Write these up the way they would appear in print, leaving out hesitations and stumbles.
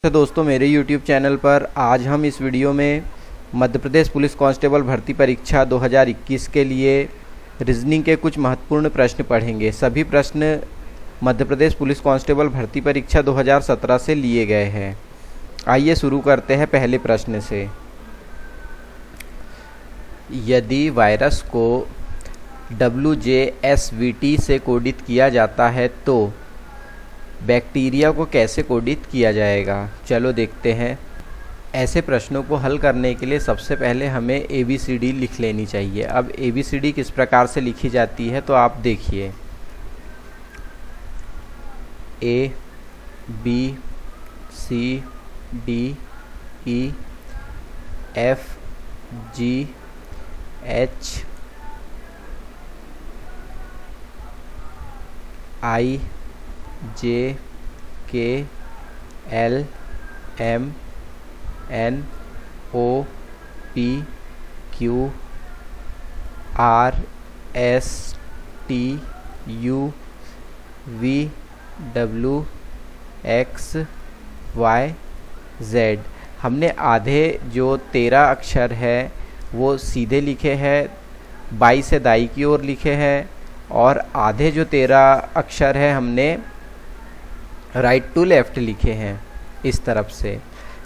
तो दोस्तों मेरे YouTube चैनल पर आज हम इस वीडियो में मध्य प्रदेश पुलिस कांस्टेबल भर्ती परीक्षा 2021 के लिए रीजनिंग के कुछ महत्वपूर्ण प्रश्न पढ़ेंगे। सभी प्रश्न मध्य प्रदेश पुलिस कांस्टेबल भर्ती परीक्षा 2017 से लिए गए हैं। आइए शुरू करते हैं पहले प्रश्न से। यदि वायरस को WJSVT से कोडित किया जाता है तो बैक्टीरिया को कैसे कोडित किया जाएगा? चलो देखते हैं। ऐसे प्रश्नों को हल करने के लिए सबसे पहले हमें ABCD लिख लेनी चाहिए। अब ABCD किस प्रकार से लिखी जाती है तो आप देखिए, A B C D E F G H I J K L M N O P Q R S T U V W X Y Z। हमने आधे जो 13 अक्षर है वो सीधे लिखे हैं, बाई से दाई की ओर लिखे हैं, और आधे जो 13 अक्षर है हमने राइट टू लेफ़्ट लिखे हैं इस तरफ से।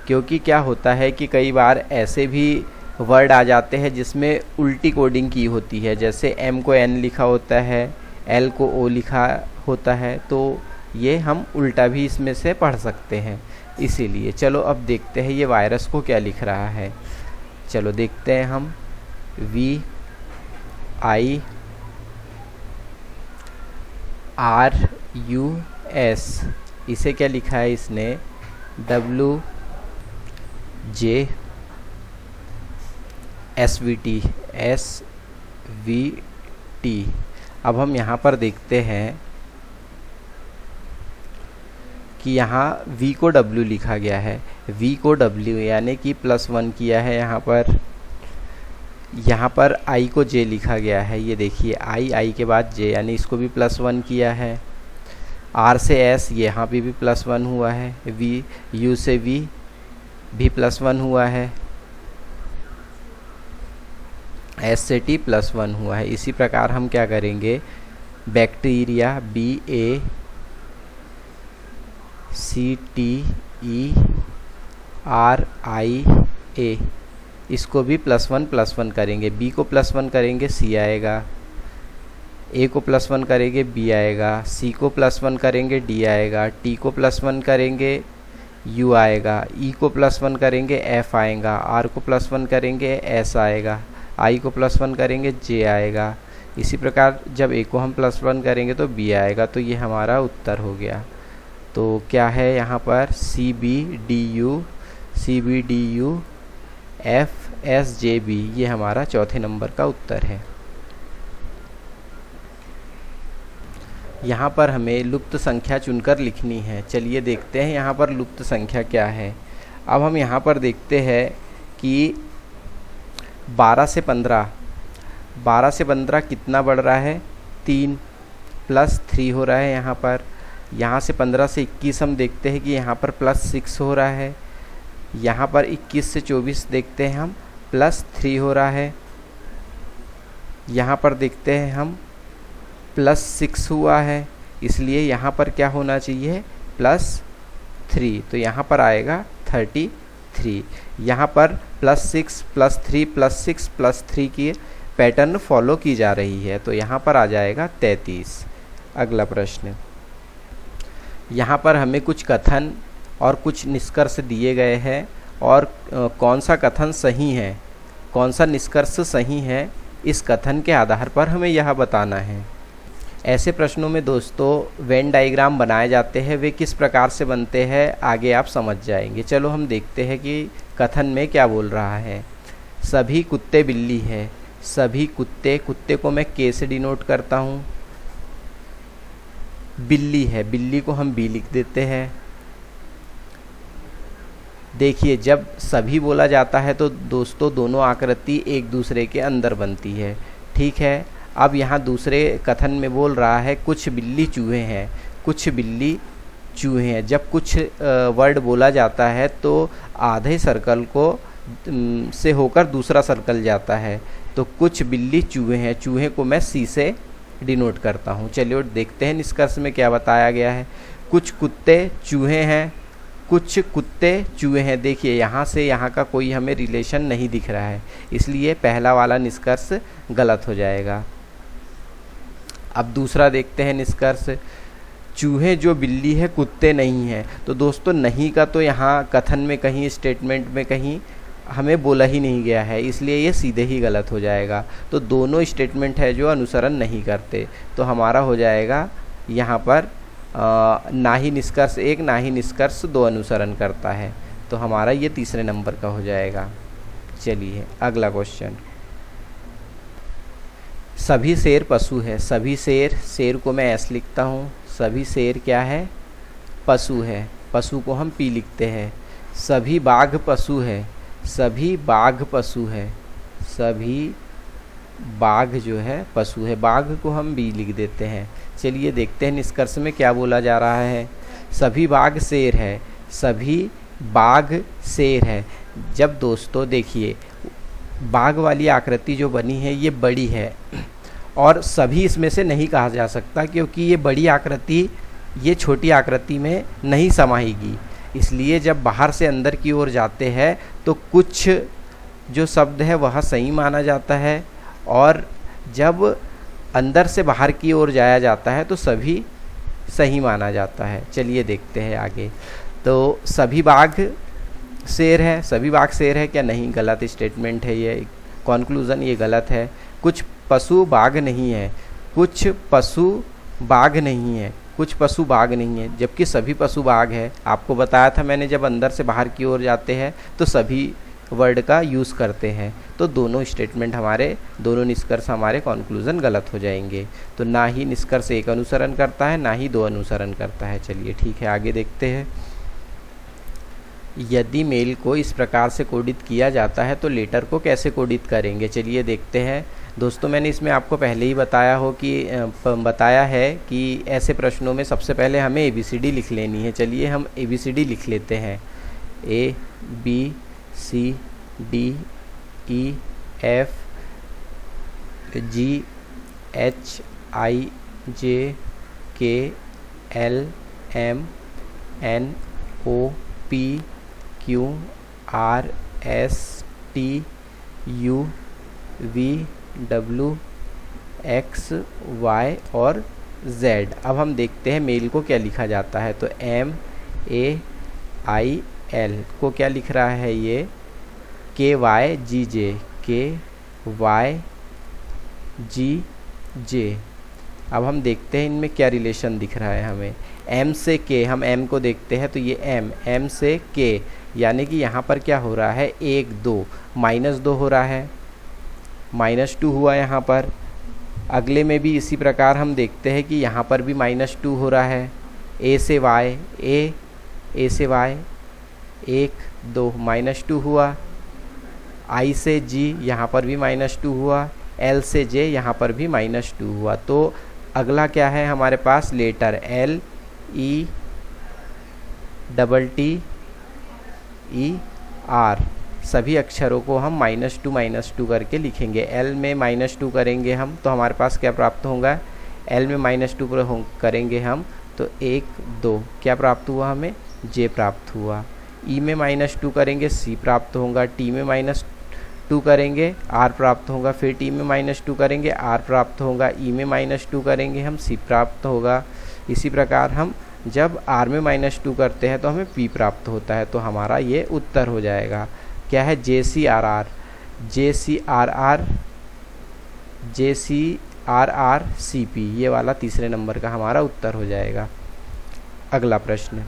क्योंकि क्या होता है कि कई बार ऐसे भी वर्ड आ जाते हैं जिसमें उल्टी कोडिंग की होती है, जैसे M को N लिखा होता है, L को O लिखा होता है, तो ये हम उल्टा भी इसमें से पढ़ सकते हैं। इसीलिए चलो अब देखते हैं ये वायरस को क्या लिख रहा है। चलो देखते हैं हम। VIRUS, इसे क्या लिखा है इसने? WJSVT। अब हम यहाँ पर देखते हैं कि यहाँ V को W लिखा गया है, V को W यानी कि +1 किया है यहाँ पर I को J लिखा गया है। ये देखिए I के बाद J यानी इसको भी +1 किया है। R से S यहाँ पे भी +1 हुआ है। U से V भी +1 हुआ है। S से T +1 हुआ है। इसी प्रकार हम क्या करेंगे, बैक्टीरिया BACTERIA इसको भी +1 करेंगे। B को +1 करेंगे C आएगा, A को +1 करेंगे B आएगा, C को +1 करेंगे D आएगा, T को +1 करेंगे U आएगा, E को +1 करेंगे F आएगा, R को +1 करेंगे S आएगा, I को +1 करेंगे J आएगा। इसी प्रकार जब A को हम +1 करेंगे तो B आएगा। तो ये हमारा उत्तर हो गया। तो क्या है यहाँ पर? CBDU FSJB, ये हमारा चौथे नंबर का उत्तर है। यहाँ पर हमें लुप्त संख्या चुनकर लिखनी है। चलिए देखते हैं यहाँ पर लुप्त संख्या क्या है। अब हम यहाँ पर देखते हैं कि 12 से 15 कितना बढ़ रहा है? 3 + 3 हो रहा है यहाँ पर। यहाँ से 15 से 21 हम देखते हैं कि यहाँ पर +6 हो रहा है। यहाँ पर 21 से 24 देखते हैं हम +3 हो रहा है। यहाँ पर देखते हैं हम +6 हुआ है, इसलिए यहाँ पर क्या होना चाहिए? +3। तो यहाँ पर आएगा 33। यहाँ पर +6 +3 +6 +3 की पैटर्न फॉलो की जा रही है, तो यहाँ पर आ जाएगा 33। अगला प्रश्न। यहाँ पर हमें कुछ कथन और कुछ निष्कर्ष दिए गए हैं, और कौन सा कथन सही है, कौन सा निष्कर्ष सही है, इस कथन के आधार पर हमें यह बताना है। ऐसे प्रश्नों में दोस्तों वेन डायग्राम बनाए जाते हैं। वे किस प्रकार से बनते हैं आगे आप समझ जाएंगे। चलो हम देखते हैं कि कथन में क्या बोल रहा है। सभी कुत्ते बिल्ली है। सभी कुत्ते को मैं K से डिनोट करता हूँ। बिल्ली है, बिल्ली को हम B लिख देते हैं। देखिए जब सभी बोला जाता है तो दोस्तों दोनों आकृति एक दूसरे के अंदर बनती है, ठीक है। अब यहाँ दूसरे कथन में बोल रहा है कुछ बिल्ली चूहे हैं। कुछ बिल्ली चूहे हैं। जब कुछ वर्ड बोला जाता है तो आधे सर्कल को से होकर दूसरा सर्कल जाता है। तो कुछ बिल्ली चूहे हैं, चूहे को मैं सी से डिनोट करता हूँ। चलिए देखते हैं निष्कर्ष में क्या बताया गया है। कुछ कुत्ते चूहे हैं, कुछ कुत्ते चूहे हैं। देखिए यहाँ से यहाँ का कोई हमें रिलेशन नहीं दिख रहा है, इसलिए पहला वाला निष्कर्ष गलत हो जाएगा। अब दूसरा देखते हैं निष्कर्ष। चूहे जो बिल्ली है कुत्ते नहीं है। तो दोस्तों नहीं का तो यहाँ कथन में कहीं, स्टेटमेंट में कहीं हमें बोला ही नहीं गया है, इसलिए ये सीधे ही गलत हो जाएगा। तो दोनों स्टेटमेंट है जो अनुसरण नहीं करते। तो हमारा हो जाएगा यहाँ पर ना ही निष्कर्ष 1 ना ही निष्कर्ष 2 अनुसरण करता है। तो हमारा ये तीसरे नंबर का हो जाएगा। चलिए अगला क्वेश्चन। सभी शेर पशु है। सभी शेर, शेर को मैं एस लिखता हूँ। सभी शेर क्या है? पशु है। पशु को हम पी लिखते हैं। सभी बाघ पशु है। सभी बाघ पशु है। सभी बाघ जो है पशु है। बाघ को हम बी लिख देते हैं। चलिए देखते हैं निष्कर्ष में क्या बोला जा रहा है। सभी बाघ शेर है। सभी बाघ शेर है। जब दोस्तों देखिए बाघ वाली आकृति जो बनी है ये बड़ी है और सभी इसमें से नहीं कहा जा सकता, क्योंकि ये बड़ी आकृति ये छोटी आकृति में नहीं समाएगी। इसलिए जब बाहर से अंदर की ओर जाते हैं तो कुछ जो शब्द है वह सही माना जाता है, और जब अंदर से बाहर की ओर जाया जाता है तो सभी सही माना जाता है। चलिए देखते हैं आगे। तो सभी बाघ शेर है। सभी बाघ शेर है क्या? नहीं, गलत स्टेटमेंट है ये। कॉन्क्लूज़न ये गलत है। कुछ पशु बाघ नहीं है। कुछ पशु बाघ नहीं है। कुछ पशु बाघ नहीं है, जबकि सभी पशु बाघ है। आपको बताया था मैंने, जब अंदर से बाहर की ओर जाते हैं तो सभी वर्ड का यूज़ करते हैं। तो दोनों स्टेटमेंट हमारे, दोनों निष्कर्ष हमारे कॉन्क्लूज़न गलत हो जाएंगे। तो ना ही निष्कर्ष 1 अनुसरण करता है, ना ही 2 अनुसरण करता है। चलिए ठीक है, आगे देखते हैं। यदि मेल को इस प्रकार से कोडित किया जाता है तो लेटर को कैसे कोडित करेंगे? चलिए देखते हैं। दोस्तों मैंने इसमें आपको पहले ही बताया है कि ऐसे प्रश्नों में सबसे पहले हमें ABCD लिख लेनी है। चलिए हम ABCD लिख लेते हैं। ABCDEFGHIJKLMNOPQRSTUVWX Y और Z। अब हम देखते हैं मेल को क्या लिखा जाता है। तो MAIL को क्या लिख रहा है ये? KYGJ। अब हम देखते हैं इनमें क्या रिलेशन दिख रहा है हमें। M से K, हम M को देखते हैं तो ये M से K, यानी कि यहाँ पर क्या हो रहा है? 1 2 -2 हो रहा है, -2 हुआ यहाँ पर। अगले में भी इसी प्रकार हम देखते हैं कि यहाँ पर भी -2 हो रहा है। A से Y, A से Y 1 2 -2 हुआ। I से G यहाँ पर भी -2 हुआ। L से J यहाँ पर भी -2 हुआ। तो अगला क्या है हमारे पास? Letter LETTER। सभी अक्षरों को हम -2 करके लिखेंगे। L में -2 करेंगे हम तो हमारे पास क्या प्राप्त होगा? L में -2 करेंगे हम तो 1 2 क्या प्राप्त हुआ हमें? J प्राप्त हुआ। E में -2 करेंगे C प्राप्त होगा। T में -2 करेंगे R प्राप्त होगा। फिर T में -2 करेंगे R प्राप्त होगा। E में -2 करेंगे हम C प्राप्त होगा। इसी प्रकार हम जब R में -2 करते हैं तो हमें P प्राप्त होता है। तो हमारा ये उत्तर हो जाएगा। क्या है? JCRR CP, ये वाला तीसरे नंबर का हमारा उत्तर हो जाएगा। अगला प्रश्न।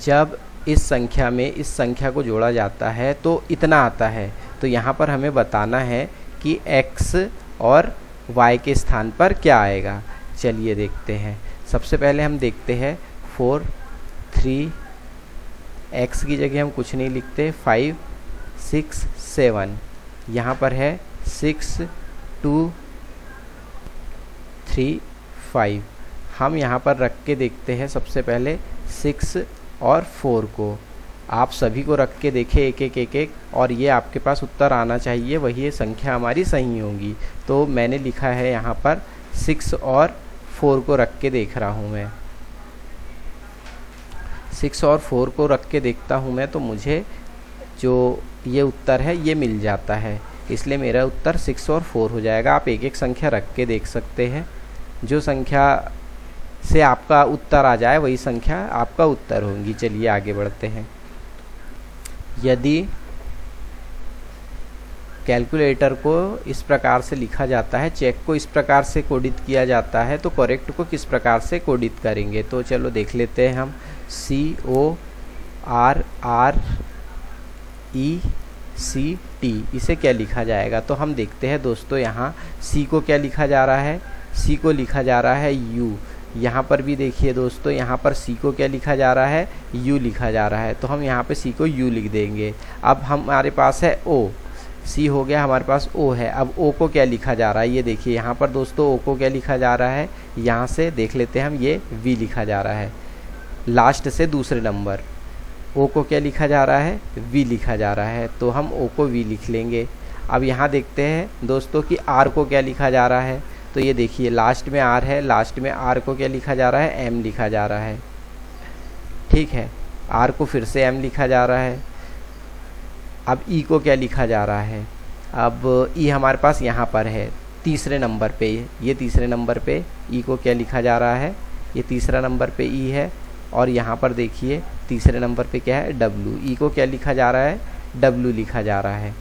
जब इस संख्या में इस संख्या को जोड़ा जाता है तो इतना आता है। तो यहाँ पर हमें बताना है कि x और y के स्थान पर क्या आएगा। चलिए देखते हैं। सबसे पहले हम देखते हैं 4 3, x की जगह हम कुछ नहीं लिखते, 5 6 7। यहाँ पर है 6 2 3 5। हम यहाँ पर रख के देखते हैं सबसे पहले 6 और 4 को। आप सभी को रख के देखें एक एक एक एक, और ये आपके पास उत्तर आना चाहिए, वही ये संख्या हमारी सही होगी। तो मैंने लिखा है यहाँ पर 6 और 4 को रख के देख रहा हूँ मैं। 6 और 4 को रख के देखता हूँ मैं, तो मुझे जो ये उत्तर है ये मिल जाता है, इसलिए मेरा उत्तर 6 और 4 हो जाएगा। आप एक एक संख्या रख के देख सकते हैं, जो संख्या से आपका उत्तर आ जाए वही संख्या आपका उत्तर होगी। चलिए आगे बढ़ते हैं। यदि कैलकुलेटर को इस प्रकार से लिखा जाता है, चेक को इस प्रकार से कोडित किया जाता है, तो करेक्ट को किस प्रकार से कोडित करेंगे, तो चलो देख लेते हैं हम। CORRECT, इसे क्या लिखा जाएगा, तो हम देखते हैं दोस्तों। यहाँ C को क्या लिखा जा रहा है, C को लिखा जा रहा है U। यहाँ पर भी देखिए दोस्तों, यहाँ पर C को क्या लिखा जा रहा है, U लिखा जा रहा है, तो हम यहाँ पे C को U लिख देंगे। अब हमारे पास है O, C हो गया, हमारे पास O है। अब O को क्या लिखा जा रहा है, ये देखिए यहाँ पर दोस्तों O को क्या लिखा जा रहा है, यहाँ से देख लेते हैं हम, ये V लिखा जा रहा है, लास्ट से दूसरे नंबर। O को क्या लिखा जा रहा है, V लिखा जा रहा है, तो हम O को V लिख लेंगे। अब यहाँ देखते हैं दोस्तों कि R को क्या लिखा जा रहा है, तो ये देखिए लास्ट में R है, लास्ट में R को क्या लिखा जा रहा है, M लिखा जा रहा है। ठीक है, R को फिर से M लिखा जा रहा है। अब E को क्या लिखा जा रहा है, अब E हमारे पास यहाँ पर है तीसरे नंबर पे, ये तीसरे नंबर पे E को क्या लिखा जा रहा है, ये तीसरा नंबर पे E है। और यहाँ पर देखिए तीसरे नंबर पे क्या है, W। E को क्या लिखा जा रहा है, W लिखा जा रहा है।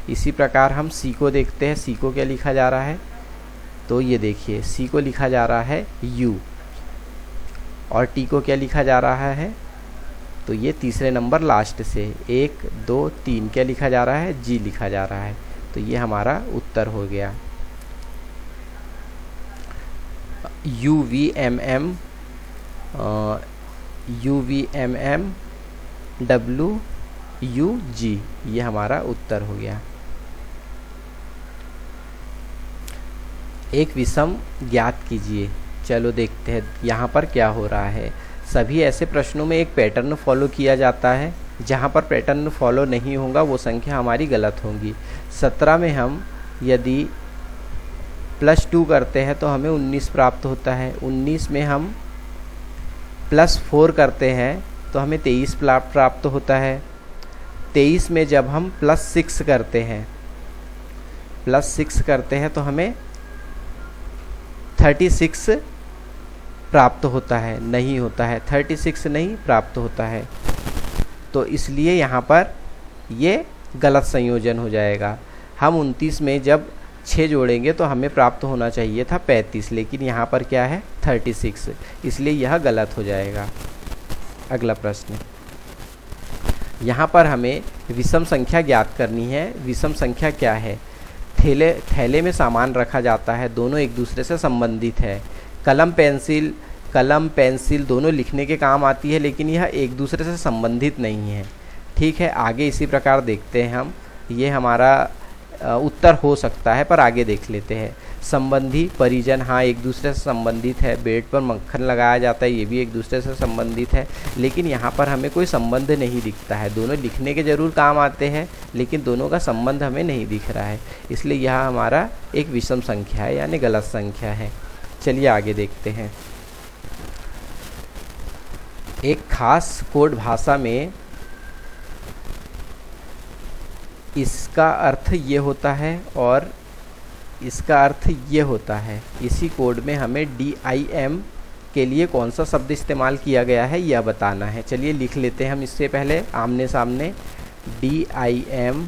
इसी प्रकार हम C को देखते हैं, C को क्या लिखा जा रहा है, तो ये देखिए C को लिखा जा रहा है U। और T को क्या लिखा जा रहा है, तो ये तीसरे नंबर लास्ट से 1 2 3 क्या लिखा जा रहा है, G लिखा जा रहा है। तो ये हमारा उत्तर हो गया। UVMM WUG, ये हमारा उत्तर हो गया। एक विषम ज्ञात कीजिए। चलो देखते हैं यहाँ पर क्या हो रहा है। सभी ऐसे प्रश्नों में एक पैटर्न फॉलो किया जाता है, जहाँ पर पैटर्न फॉलो नहीं होगा वो संख्या हमारी गलत होगी। 17 में हम यदि +2 करते हैं तो हमें 19 प्राप्त होता है। 19 में हम +4 करते हैं तो हमें 23 प्राप्त होता है। 23 में जब हम +6 करते हैं, तो हमें 36 प्राप्त होता है, नहीं होता है, 36 नहीं प्राप्त होता है। तो इसलिए यहाँ पर ये गलत संयोजन हो जाएगा। हम 29 में जब 6 जोड़ेंगे तो हमें प्राप्त होना चाहिए था 35, लेकिन यहाँ पर क्या है 36, इसलिए यह गलत हो जाएगा। अगला प्रश्न, यहाँ पर हमें विषम संख्या ज्ञात करनी है। विषम संख्या क्या है, थैले में सामान रखा जाता है, दोनों एक दूसरे से संबंधित है। कलम पेंसिल दोनों लिखने के काम आती है, लेकिन यह एक दूसरे से संबंधित नहीं है। ठीक है, आगे इसी प्रकार देखते हैं हम। ये हमारा उत्तर हो सकता है, पर आगे देख लेते हैं। संबंधी परिजन, हाँ एक दूसरे से संबंधित है। बेड पर मक्खन लगाया जाता है, ये भी एक दूसरे से संबंधित है, लेकिन यहाँ पर हमें कोई संबंध नहीं दिखता है। दोनों लिखने के जरूर काम आते हैं, लेकिन दोनों का संबंध हमें नहीं दिख रहा है, इसलिए यह हमारा एक विषम संख्या है, यानी गलत संख्या है। चलिए आगे देखते हैं। एक खास कोड भाषा में इसका अर्थ ये होता है और इसका अर्थ ये होता है। इसी कोड में हमें DIM के लिए कौन सा शब्द इस्तेमाल किया गया है यह बताना है। चलिए लिख लेते हैं हम इससे पहले आमने सामने। DIM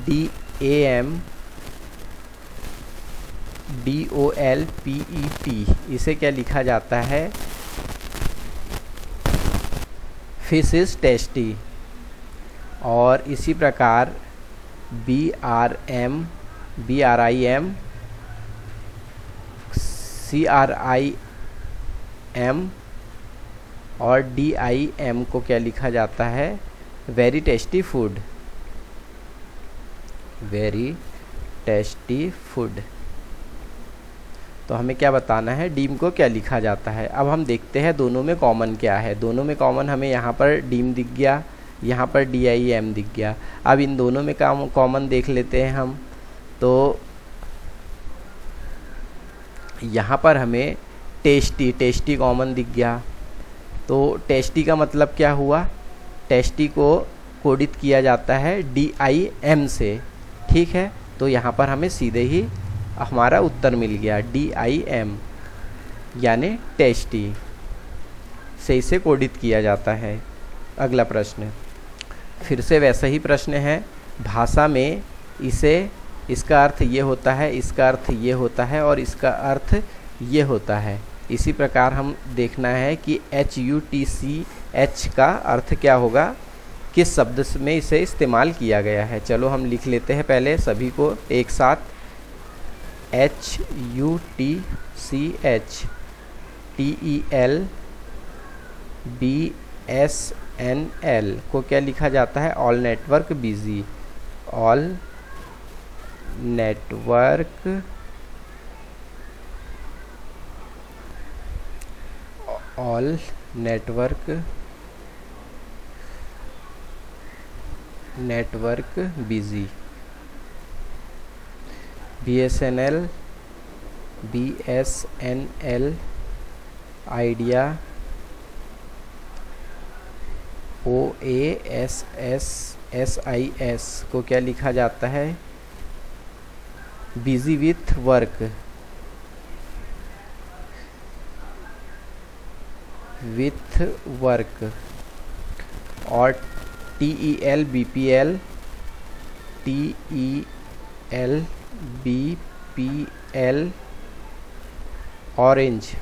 DAM DOLPET, इसे क्या लिखा जाता है, फिश इज टेस्टी। और इसी प्रकार BRIM CRIM और DIM को क्या लिखा जाता है, very tasty food, very tasty food. तो तो हमें क्या बताना है, डीम को क्या लिखा जाता है। अब हम देखते हैं दोनों में कॉमन क्या है। दोनों में कॉमन हमें यहाँ पर डीम दिख गया, यहाँ पर DIM दिख गया। अब इन दोनों में कॉमन देख लेते हैं हम। तो यहाँ पर हमें टेस्टी कॉमन दिख गया। तो टेस्टी का मतलब क्या हुआ, टेस्टी को कोडित किया जाता है DIM से, ठीक है। तो यहाँ पर हमें सीधे ही हमारा उत्तर मिल गया, DIM यानी टेस्टी से इसे कोडित किया जाता है। अगला प्रश्न फिर से वैसा ही प्रश्न है। भाषा में इसका अर्थ ये होता है, इसका अर्थ ये होता है और इसका अर्थ ये होता है। इसी प्रकार हम देखना है कि HUTCH का अर्थ क्या होगा, किस शब्द में इसे इस्तेमाल किया गया है। चलो हम लिख लेते हैं पहले सभी को एक साथ। HUTCH TELBSNL को क्या लिखा जाता है, all network busy. All network busy. BSNL idea OASSSIS को क्या लिखा जाता है, बिजी विथ वर्क। और TELBPL ऑरेंज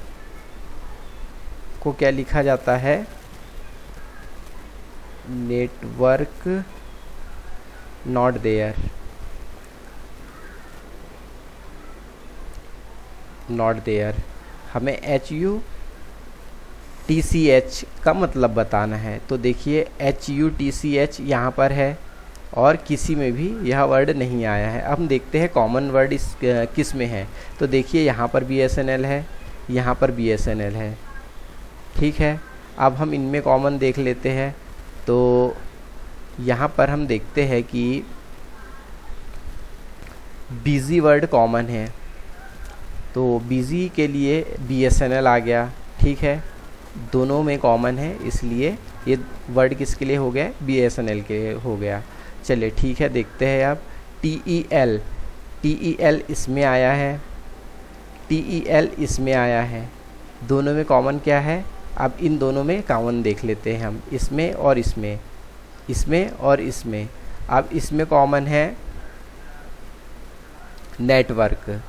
को क्या लिखा जाता है, नेटवर्क नॉट देयर। हमें HUTCH का मतलब बताना है। तो देखिए HUTCH यहाँ पर है और किसी में भी यह वर्ड नहीं आया है। अब हम देखते हैं कॉमन वर्ड इस किस में है। तो देखिए यहाँ पर BSNL है, यहाँ पर BSNL है, ठीक है। अब हम इनमें कॉमन देख लेते हैं। तो यहाँ पर हम देखते हैं कि बिजी वर्ड कॉमन है, तो बिजी के लिए BSNL आ गया, ठीक है। दोनों में कॉमन है इसलिए ये वर्ड किसके लिए हो गया, BSNL के हो गया। चलिए ठीक है, देखते हैं अब TEL इसमें आया है, TEL इसमें आया है। दोनों में कॉमन क्या है, अब इन दोनों में कॉमन देख लेते हैं हम, इसमें और इसमें, इसमें और इसमें। अब इसमें कॉमन है नेटवर्क,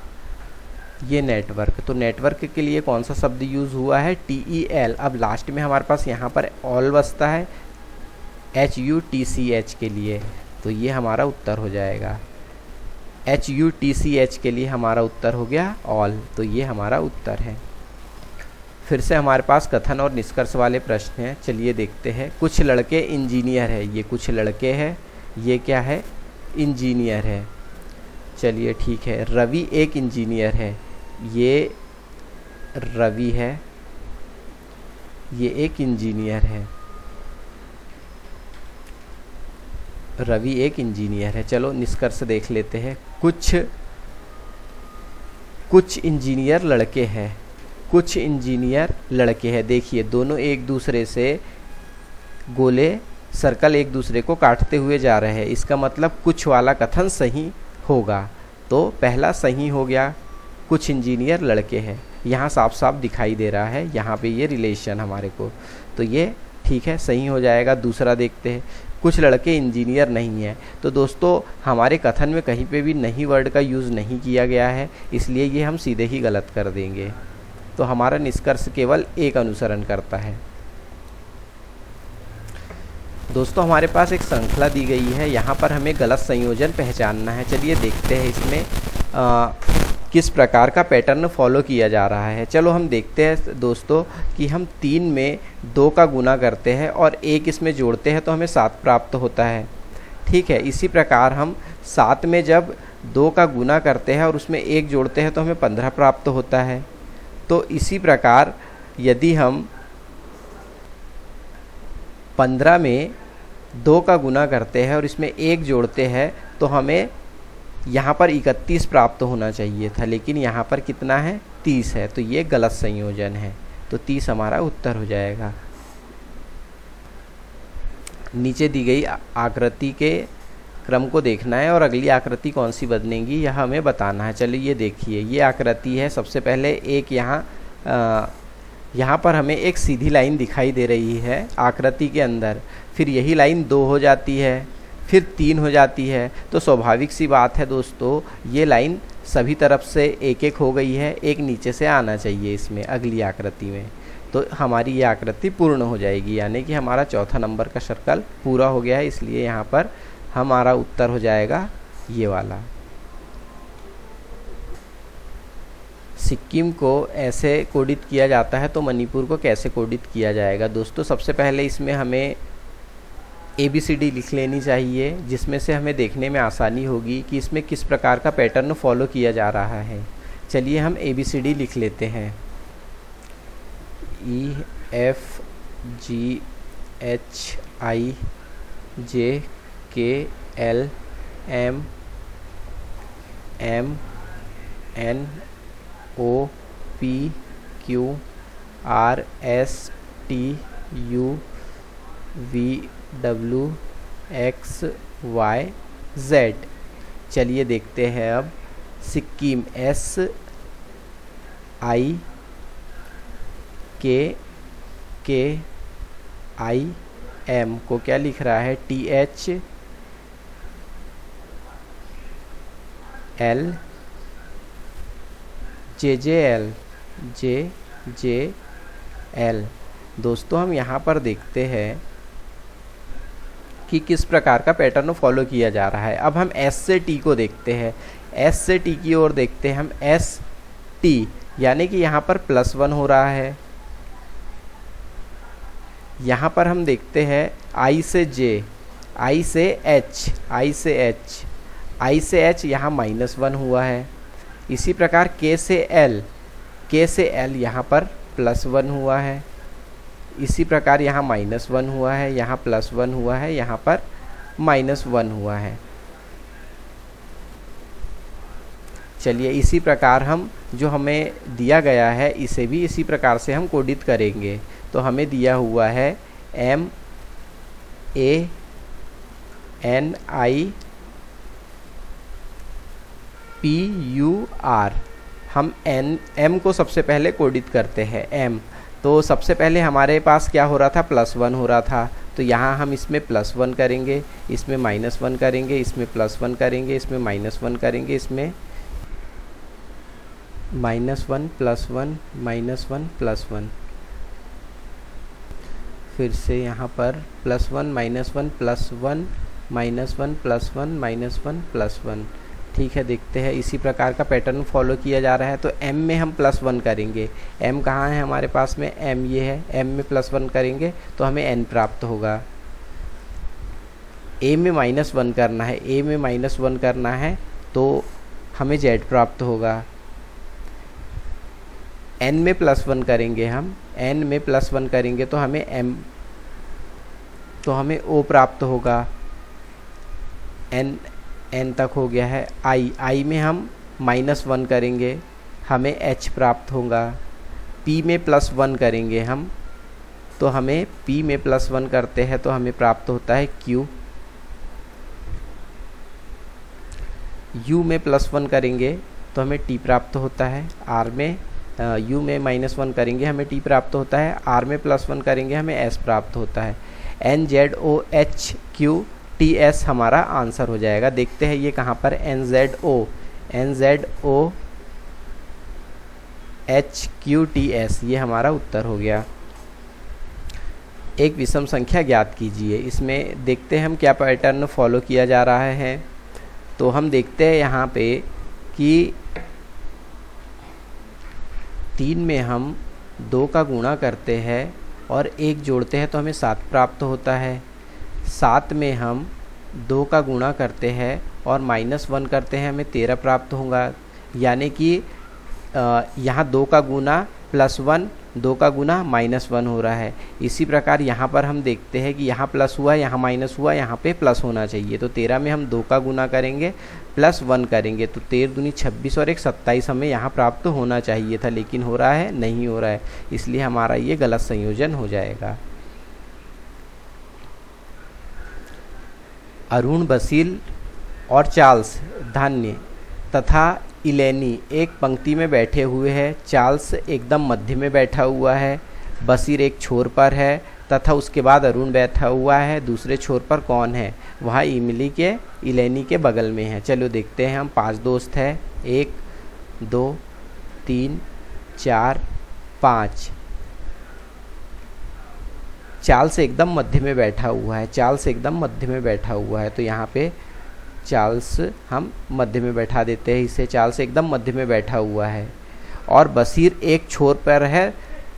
ये नेटवर्क। तो नेटवर्क के लिए कौन सा शब्द यूज़ हुआ है, TEL। अब लास्ट में हमारे पास यहाँ पर ऑल बचता है HUTCH के लिए, तो ये हमारा उत्तर हो जाएगा। HUTCH के लिए हमारा उत्तर हो गया ऑल, तो ये हमारा उत्तर है। फिर से हमारे पास कथन और निष्कर्ष वाले प्रश्न हैं, चलिए देखते हैं। कुछ लड़के इंजीनियर है, ये कुछ लड़के हैं, ये क्या है, इंजीनियर है। चलिए ठीक है, रवि एक इंजीनियर है, ये रवि है, ये एक इंजीनियर है, रवि एक इंजीनियर है। चलो निष्कर्ष देख लेते हैं। कुछ इंजीनियर लड़के हैं, कुछ इंजीनियर लड़के हैं। देखिए दोनों एक दूसरे से गोले सर्कल एक दूसरे को काटते हुए जा रहे हैं, इसका मतलब कुछ वाला कथन सही होगा। तो पहला सही हो गया, कुछ इंजीनियर लड़के हैं, यहाँ साफ साफ दिखाई दे रहा है यहाँ पे ये रिलेशन हमारे को, तो ये ठीक है सही हो जाएगा। दूसरा देखते हैं, कुछ लड़के इंजीनियर नहीं हैं। तो दोस्तों हमारे कथन में कहीं पे भी नहीं वर्ड का यूज़ नहीं किया गया है, इसलिए ये हम सीधे ही गलत कर देंगे। तो हमारा निष्कर्ष केवल एक अनुसरण करता है। दोस्तों हमारे पास एक श्रृंखला दी गई है, यहाँ पर हमें गलत संयोजन पहचानना है। चलिए देखते हैं इसमें किस प्रकार का पैटर्न फॉलो किया जा रहा है। चलो हम देखते हैं दोस्तों कि हम 3 में 2 का गुना करते हैं और 1 इसमें जोड़ते हैं तो हमें 7 प्राप्त होता है, ठीक है। इसी प्रकार हम 7 में जब 2 का गुना करते हैं और उसमें 1 जोड़ते हैं तो हमें 15 प्राप्त होता है। तो इसी प्रकार यदि हम 15 में 2 का गुना करते हैं और इसमें 1 जोड़ते हैं तो हमें यहाँ पर 31 प्राप्त होना चाहिए था, लेकिन यहाँ पर कितना है, 30 है, तो ये गलत संयोजन है। तो 30 हमारा उत्तर हो जाएगा। नीचे दी गई आकृति के क्रम को देखना है और अगली आकृति कौन सी बदलेंगी यह हमें बताना है। चलिए ये देखिए, ये आकृति है। सबसे पहले एक यहाँ पर हमें एक सीधी लाइन दिखाई दे रही है आकृति के अंदर, फिर यही लाइन 2 हो जाती है, फिर 3 हो जाती है। तो स्वाभाविक सी बात है दोस्तों, ये लाइन सभी तरफ से एक एक हो गई है, एक नीचे से आना चाहिए इसमें अगली आकृति में, तो हमारी ये आकृति पूर्ण हो जाएगी, यानी कि हमारा चौथा नंबर का सर्कल पूरा हो गया है। इसलिए यहाँ पर हमारा उत्तर हो जाएगा ये वाला। सिक्किम को ऐसे कोडित किया जाता है, तो मणिपुर को कैसे कोडित किया जाएगा दोस्तों? सबसे पहले इसमें हमें ABCD लिख लेनी चाहिए, जिसमें से हमें देखने में आसानी होगी कि इसमें किस प्रकार का पैटर्न फॉलो किया जा रहा है। चलिए हम ABCD लिख लेते हैं। EFGHIJKLMNOPQRSTUVWXYZ। चलिए देखते हैं अब सिक्किम SIKKIM को क्या लिख रहा है, THLJJL। दोस्तों हम यहाँ पर देखते हैं कि किस प्रकार का पैटर्न फॉलो किया जा रहा है। अब हम S से T को देखते हैं। S से T की ओर देखते हैं हम, ST, यानी कि यहाँ पर +1 हो रहा है। यहाँ पर हम देखते हैं I से J, I से H, I से H, I से H यहाँ -1 हुआ है। इसी प्रकार K से L, K से L यहाँ पर +1 हुआ है। इसी प्रकार यहाँ -1 हुआ है, यहाँ +1 हुआ है, यहाँ पर -1 हुआ है। चलिए इसी प्रकार हम जो हमें दिया गया है इसे भी इसी प्रकार से हम कोडित करेंगे। तो हमें दिया हुआ है MANIPUR। हम M को सबसे पहले कोडित करते हैं। M तो सबसे पहले हमारे पास क्या हो रहा था, +1 हो रहा था, तो यहाँ हम इसमें +1 करेंगे, इसमें -1 करेंगे, इसमें +1 करेंगे, इसमें -1 करेंगे, इसमें -1 +1 -1 +1, फिर से यहाँ पर +1 -1 +1 -1 +1 -1 +1। ठीक है, देखते हैं इसी प्रकार का पैटर्न फॉलो किया जा रहा है। तो M में हम +1 करेंगे। M कहाँ है हमारे पास में, M ये है। M में +1 करेंगे तो हमें N प्राप्त होगा। A में -1 करना है, A में -1 करना है तो हमें Z प्राप्त होगा। N में +1 करेंगे हम, N में +1 करेंगे तो हमें O प्राप्त होगा। N तक हो गया है। I में हम -1 करेंगे, हमें H प्राप्त होगा। P में +1 करेंगे हम, तो हमें P में +1 करते हैं तो हमें प्राप्त होता है Q। U में +1 करेंगे तो हमें T प्राप्त होता है। U में -1 करेंगे हमें T प्राप्त होता है। R में +1 करेंगे हमें S प्राप्त होता है। NZOHQTS हमारा आंसर हो जाएगा। देखते हैं ये कहाँ पर, NZOHQTS ये हमारा उत्तर हो गया। एक विषम संख्या ज्ञात कीजिए। इसमें देखते हैं हम क्या पैटर्न फॉलो किया जा रहा है। तो हम देखते हैं यहाँ पे कि 3 में हम 2 का गुणा करते हैं और 1 जोड़ते हैं तो हमें 7 प्राप्त होता है। 7 में हम 2 का गुणा करते हैं और -1 करते हैं हमें 13 प्राप्त होगा, यानी कि यहाँ 2 का गुना +1, 2 का गुना -1 हो रहा है। इसी प्रकार यहाँ पर हम देखते हैं कि यहाँ प्लस हुआ, यहाँ माइनस हुआ, यहाँ पे प्लस होना चाहिए। तो 13 में हम 2 का गुना करेंगे +1 करेंगे तो 13 दूनी 26 और 1 27 हमें यहाँ प्राप्त होना चाहिए था, लेकिन हो रहा है नहीं हो रहा है, इसलिए हमारा ये गलत संयोजन हो जाएगा। अरुण, बसील और चार्ल्स धन्य तथा इलेनी एक पंक्ति में बैठे हुए हैं। चार्ल्स एकदम मध्य में बैठा हुआ है, बसीर एक छोर पर है तथा उसके बाद अरुण बैठा हुआ है। दूसरे छोर पर कौन है? वह इलेनी के बगल में है। चलो देखते हैं, हम 5 दोस्त हैं, 1 2 3 4 5। चार्ल्स एकदम मध्य में बैठा हुआ है, चार्ल्स एकदम मध्य में बैठा हुआ है, तो यहाँ पे चार्ल्स हम मध्य में बैठा देते हैं इसे। चार्ल्स एकदम मध्य में बैठा हुआ है और बसीर एक छोर पर है,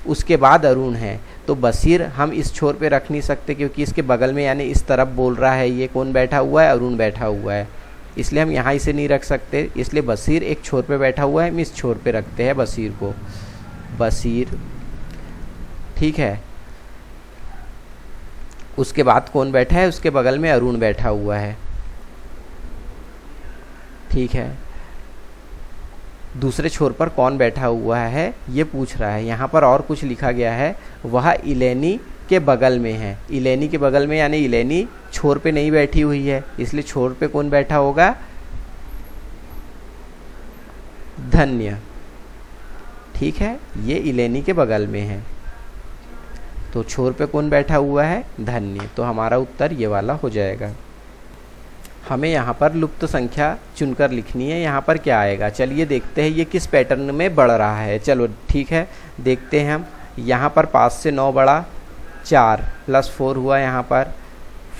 उसके बाद अरुण है। तो बसीर हम इस छोर पे रख नहीं सकते क्योंकि इसके बगल में यानी इस तरफ बोल रहा है। ये कौन बैठा हुआ है? अरुण बैठा हुआ है, इसलिए हम यहाँ इसे नहीं रख सकते। इसलिए बसीर एक छोर पे बैठा हुआ है, हम इस छोर पे रखते हैं बसीर को। बसीर, ठीक है। उसके बाद कौन बैठा है? उसके बगल में अरुण बैठा हुआ है, ठीक है। दूसरे छोर पर कौन बैठा हुआ है ये पूछ रहा है। यहाँ पर और कुछ लिखा गया है, वह इलेनी के बगल में है। इलेनी के बगल में यानी इलेनी छोर पे नहीं बैठी हुई है, इसलिए छोर पे कौन बैठा होगा? धन्य, ठीक है, ये इलेनी के बगल में है, तो छोर पे कौन बैठा हुआ है? धन्य। तो हमारा उत्तर ये वाला हो जाएगा। हमें यहाँ पर लुप्त संख्या चुनकर लिखनी है। यहाँ पर क्या आएगा? चलिए देखते हैं ये किस पैटर्न में बढ़ रहा है। चलो ठीक है, देखते हैं हम। यहाँ पर 5 से 9 बढ़ा, 4 + 4 हुआ। यहाँ पर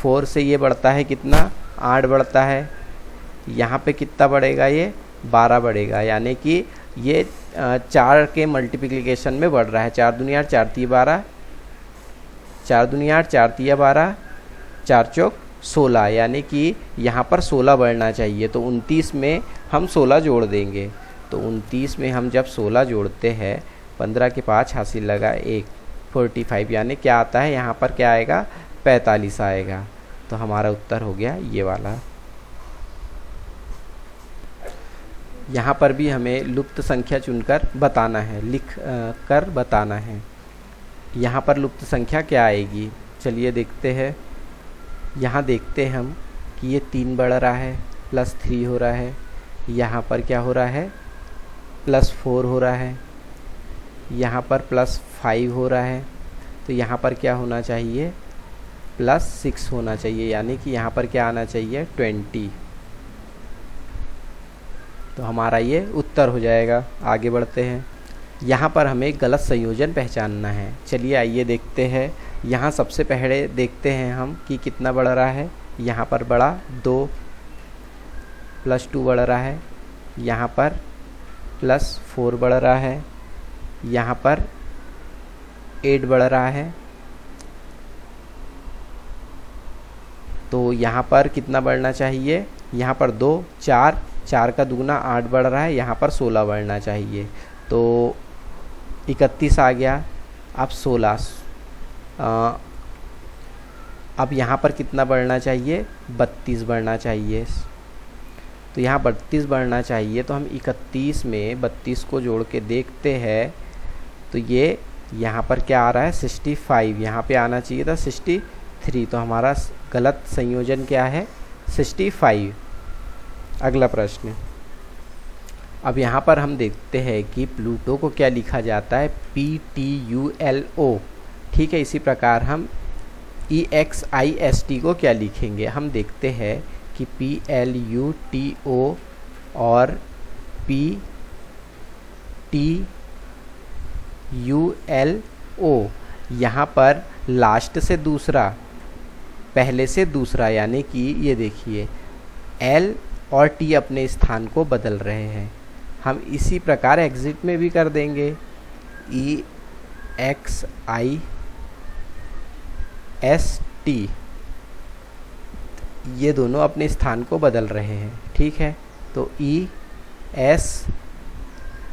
4 से ये बढ़ता है कितना? 8 बढ़ता है। यहाँ पे कितना बढ़ेगा? ये 12 बढ़ेगा, यानी कि ये 4 के मल्टीप्लिकेशन में बढ़ रहा है। 4 दूनी 8, 4 तिया 12, 4 दूनी 8, 4 तिया 12, 4 चौक 16, यानी कि यहाँ पर 16 बढ़ना चाहिए। तो 29 में हम 16 जोड़ देंगे। तो 29 में हम जब 16 जोड़ते हैं, 15 के 5 हासिल लगा 1, 45, यानी क्या आता है? यहाँ पर क्या आएगा? 45 आएगा। तो हमारा उत्तर हो गया ये वाला। यहाँ पर भी हमें लुप्त संख्या चुनकर बताना है, लिख कर बताना है। यहाँ पर लुप्त संख्या क्या आएगी? चलिए देखते हैं। यहाँ देखते हैं हम कि ये 3 बढ़ रहा है, +3 हो रहा है। यहाँ पर क्या हो रहा है? +4 हो रहा है। यहाँ पर +5 हो रहा है। तो यहाँ पर क्या होना चाहिए? +6 होना चाहिए, यानी कि यहाँ पर क्या आना चाहिए? 20। तो हमारा ये उत्तर हो जाएगा। आगे बढ़ते हैं। यहाँ पर हमें गलत संयोजन पहचानना है। चलिए आइए देखते हैं। यहाँ सबसे पहले देखते हैं हम कि कितना बढ़ रहा है। यहाँ पर बढ़ा 2 +2 बढ़ रहा है। यहाँ पर +4 बढ़ रहा है। यहाँ पर 8 बढ़ रहा है। तो यहाँ पर कितना बढ़ना चाहिए? यहाँ पर 2 4, 4 का दुगना 8 बढ़ रहा है। यहाँ पर 16 बढ़ना चाहिए। तो 31 आ गया। अब 16, अब यहाँ पर कितना बढ़ना चाहिए? 32 बढ़ना चाहिए। तो यहाँ 32 बढ़ना चाहिए। तो हम 31 में 32 को जोड़ के देखते हैं, तो ये यहाँ पर क्या आ रहा है? 65। यहाँ पे आना चाहिए था 63। तो हमारा गलत संयोजन क्या है? 65। अगला प्रश्न। अब यहाँ पर हम देखते हैं कि प्लूटो को क्या लिखा जाता है? PTULO, ठीक है। इसी प्रकार हम EXIST को क्या लिखेंगे? हम देखते हैं कि PLUTO और PTULO, यहाँ पर लास्ट से दूसरा, पहले से दूसरा, यानी कि ये देखिए L और T अपने स्थान को बदल रहे हैं। हम इसी प्रकार एग्जिट में भी कर देंगे। EXIST, ये दोनों अपने स्थान को बदल रहे हैं, ठीक है। तो E S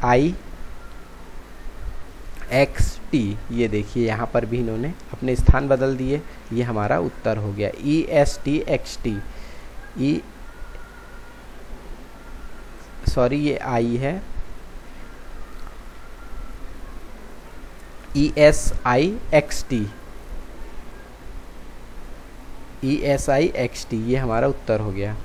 I x T, ये देखिए यहाँ पर भी इन्होंने अपने स्थान बदल दिए, ये हमारा उत्तर हो गया E S T x T. ये आई है, E S I x T, E S I x T, ये हमारा उत्तर हो गया।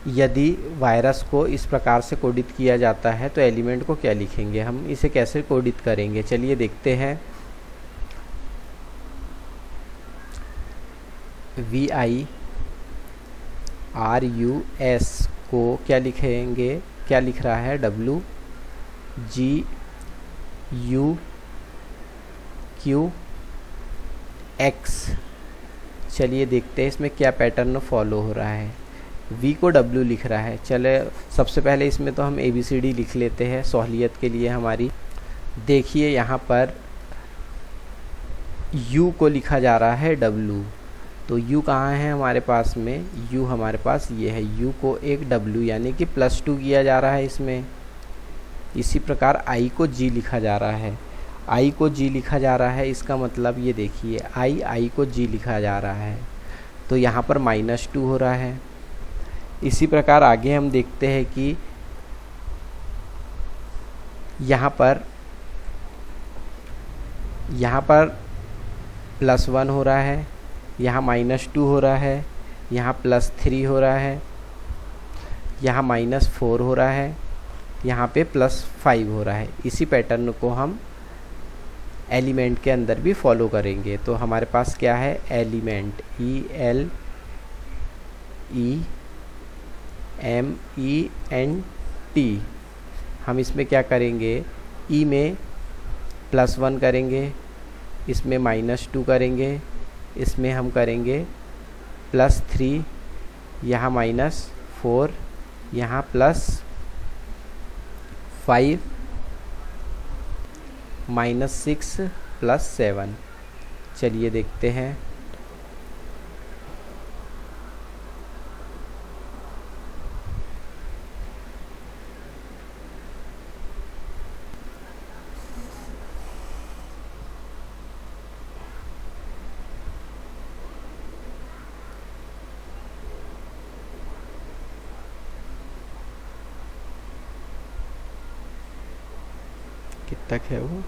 यदि वायरस को इस प्रकार से कोडित किया जाता है तो एलिमेंट को क्या लिखेंगे, हम इसे कैसे कोडित करेंगे, चलिए देखते हैं। VIRUS को क्या लिखेंगे, क्या लिख रहा है, WGUQX। चलिए देखते हैं इसमें क्या पैटर्न फॉलो हो रहा है। V को W लिख रहा है, चले सबसे पहले इसमें तो हम ABCD लिख लेते हैं सहूलियत के लिए हमारी। देखिए यहाँ पर U को लिखा जा रहा है W, तो U कहाँ है हमारे पास में, U हमारे पास ये है, U को एक W यानी कि +2 किया जा रहा है इसमें। इसी प्रकार I को G लिखा जा रहा है, I को G लिखा जा रहा है, इसका मतलब ये देखिए I को G लिखा जा रहा है, तो यहाँ पर -2 हो रहा है। इसी प्रकार आगे हम देखते हैं कि यहाँ पर +1 हो रहा है, यहाँ -2 हो रहा है, यहाँ +3 हो रहा है, यहाँ -4 हो रहा है, यहाँ पे +5 हो रहा है। इसी पैटर्न को हम एलिमेंट के अंदर भी फॉलो करेंगे। तो हमारे पास क्या है, एलिमेंट ELEMENT। हम इसमें क्या करेंगे, ई में +1 करेंगे, इसमें -2 करेंगे, इसमें हम करेंगे +3, यहाँ -4, यहाँ +5, -6 +7। चलिए देखते हैं। कितना तक है वो,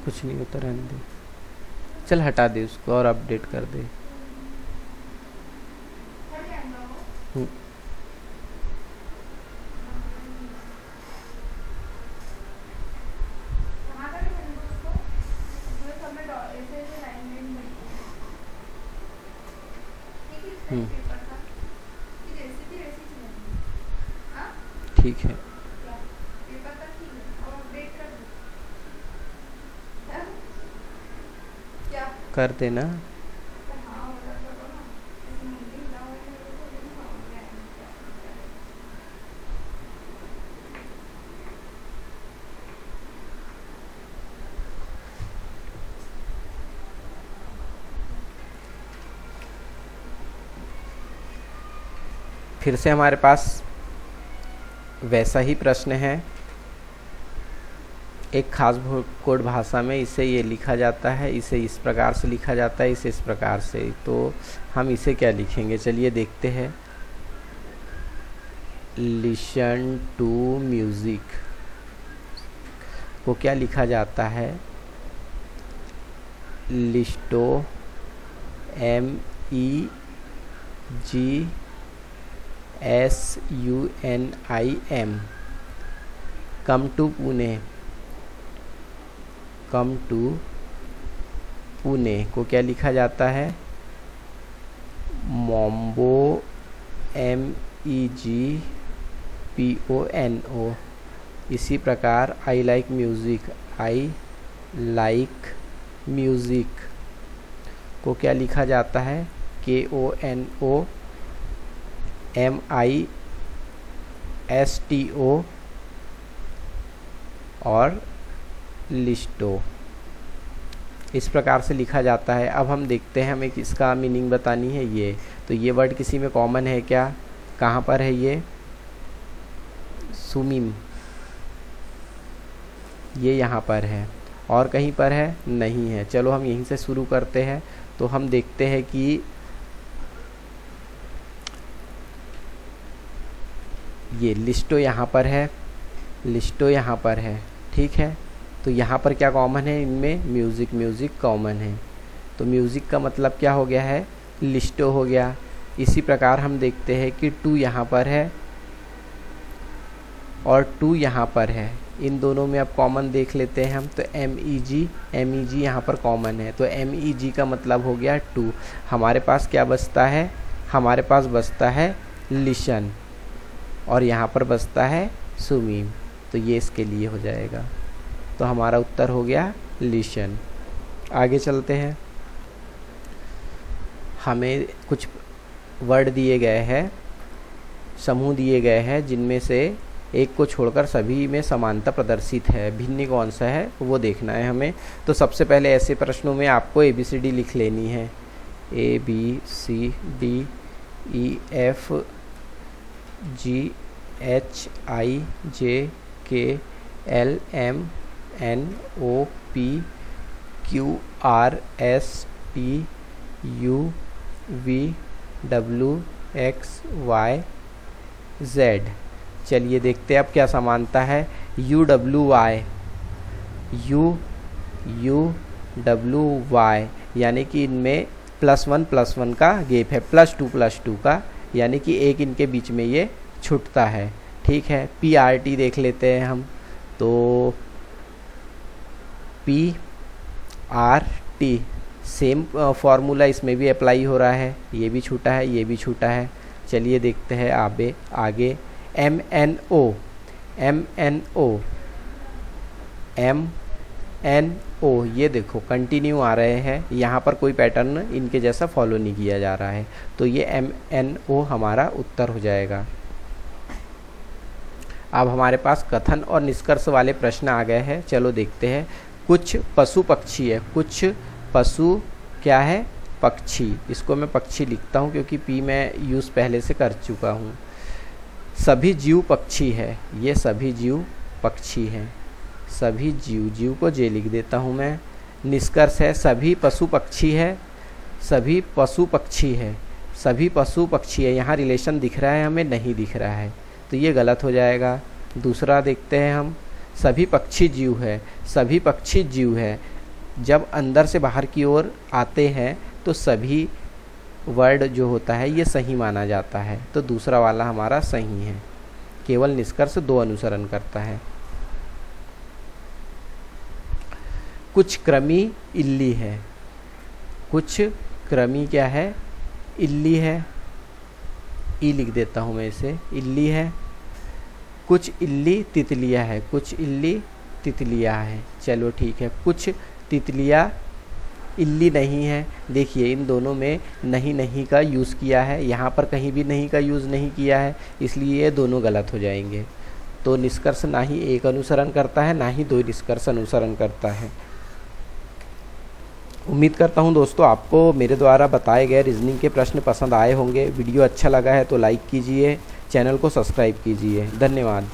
कुछ नहीं होता, रहने दे, चल हटा दे उसको और अपडेट कर दे। ठीक है, कर देना। फिर से हमारे पास वैसा ही प्रश्न है, एक खास कोड भाषा में इसे ये लिखा जाता है, इसे इस प्रकार से लिखा जाता है, इसे इस प्रकार से, तो हम इसे क्या लिखेंगे, चलिए देखते हैं। लिसन टू म्यूज़िक को क्या लिखा जाता है, लिस्टो MEGHT SUNIM, come to Pune, come to Pune को क्या लिखा जाता है? मोम्बो, MEGPONO। इसी प्रकार I like music, I like music को क्या लिखा जाता है? KONOMISTO और लिस्टो, इस प्रकार से लिखा जाता है। अब हम देखते हैं, हमें किसका मीनिंग बतानी है ये। तो ये वर्ड किसी में कॉमन है क्या? कहाँ पर है ये? सुमीम, ये यहाँ पर है, और कहीं पर है? नहीं है। चलो हम यहीं से शुरू करते हैं। तो हम देखते हैं कि ये लिस्टो यहाँ पर है, लिस्टो यहाँ पर है, ठीक है। तो यहाँ पर क्या कॉमन है इनमें? म्यूज़िक, म्यूज़िक कॉमन है। तो म्यूज़िक का मतलब क्या हो गया है? लिस्टो हो गया। इसी प्रकार हम देखते हैं कि टू यहाँ पर है और टू यहाँ पर है, इन दोनों में अब कॉमन देख लेते हैं हम। तो MEG यहाँ पर कॉमन है, तो MEG का मतलब हो गया टू। हमारे पास क्या बचता है? हमारे पास बचता है लिशन, और यहाँ पर बचता है सुमीम। तो ये इसके लिए हो जाएगा। तो हमारा उत्तर हो गया लिशन। आगे चलते हैं। हमें कुछ वर्ड दिए गए हैं, समूह दिए गए हैं, जिनमें से एक को छोड़कर सभी में समानता प्रदर्शित है। भिन्न कौन सा है वो देखना है हमें। तो सबसे पहले ऐसे प्रश्नों में आपको ABCD लिख लेनी है। ABCDEFGHIJKLMNOPQRSTUVWXYZ। चलिए देखते हैं अब क्या समानता है। UWY, यानी कि इनमें +1+1 का गैप है, +2+2 का, यानी कि एक इनके बीच में ये छूटता है, ठीक है। PRT देख लेते हैं हम। तो PRT सेम फॉर्मूला इसमें भी अप्लाई हो रहा है, ये भी छूटा है, ये भी छूटा है। चलिए देखते हैं आगे। MNO, ये देखो कंटिन्यू आ रहे हैं, यहाँ पर कोई पैटर्न इनके जैसा फॉलो नहीं किया जा रहा है। तो ये MNO हमारा उत्तर हो जाएगा। अब हमारे पास कथन और निष्कर्ष वाले प्रश्न आ गए हैं। चलो देखते हैं। कुछ पशु पक्षी है, कुछ पशु क्या है? पक्षी। इसको मैं पक्षी लिखता हूँ क्योंकि P मैं यूज़ पहले से कर चुका हूँ। सभी जीव पक्षी है, ये सभी जीव पक्षी हैं। सभी जीव को जे लिख देता हूँ मैं। निष्कर्ष है सभी पशु पक्षी है, सभी पशु पक्षी है, सभी पशु पक्षी है। यहाँ रिलेशन दिख रहा है हमें? नहीं दिख रहा है, तो ये गलत हो जाएगा। दूसरा देखते हैं हम। सभी पक्षी जीव है, सभी पक्षी जीव है। जब अंदर से बाहर की ओर आते हैं तो सभी वर्ड जो होता है ये सही माना जाता है, तो दूसरा वाला हमारा सही है। केवल निष्कर्ष 2 अनुसरण करता है। कुछ क्रमी इल्ली है, कुछ क्रमी क्या है? इल्ली है, ई लिख देता हूँ मैं इसे, इल्ली है। कुछ इल्ली तितलियाँ है, कुछ इल्ली तितलियाँ है। चलो ठीक है। कुछ तितलियाँ इल्ली नहीं है। देखिए इन दोनों में नहीं का यूज़ किया है, यहाँ पर कहीं भी नहीं का यूज़ नहीं किया है, इसलिए ये दोनों गलत हो जाएंगे। तो निष्कर्ष ना ही 1 अनुसरण करता है, ना ही 2 निष्कर्ष अनुसरण करता है। उम्मीद करता हूँ दोस्तों आपको मेरे द्वारा बताए गए रीजनिंग के प्रश्न पसंद आए होंगे। वीडियो अच्छा लगा है तो लाइक कीजिए, चैनल को सब्सक्राइब कीजिए। धन्यवाद।